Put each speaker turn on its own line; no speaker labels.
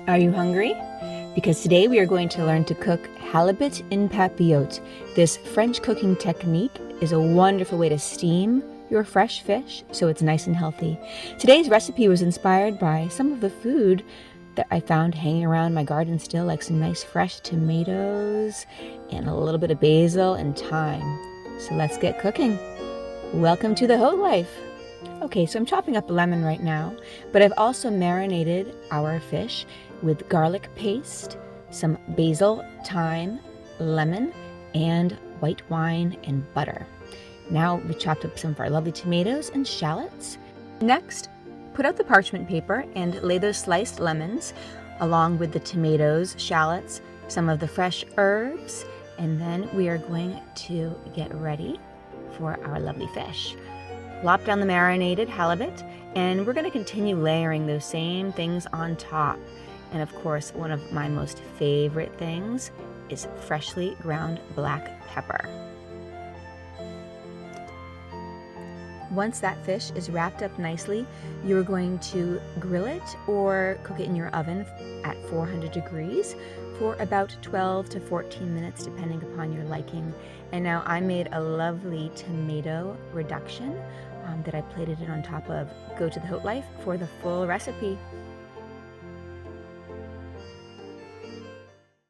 Are you hungry? Because today we are going to learn to cook halibut in papillote. This French cooking technique is a wonderful way to steam your fresh fish so it's nice and healthy. Today's recipe was inspired by some of the food that I found hanging around my garden still, like some nice fresh tomatoes and a little bit of basil and thyme. So let's get cooking. Welcome to the Haute Life. Okay, so I'm chopping up a lemon right now, but I've also marinated our fish with garlic paste, some basil, thyme, lemon, and white wine and butter. Now we chopped up some of our lovely tomatoes and shallots. Next, put out the parchment paper and lay those sliced lemons along with the tomatoes, shallots, some of the fresh herbs, and then we are going to get ready for our lovely fish. Lop down the marinated halibut, and we're going to continue layering those same things on top. And of course, one of my most favorite things is freshly ground black pepper. Once that fish is wrapped up nicely, you're going to grill it or cook it in your oven at 400 degrees for about 12 to 14 minutes, depending upon your liking. And now I made a lovely tomato reduction that I plated it on top of. Go to the Haute Life for the full recipe.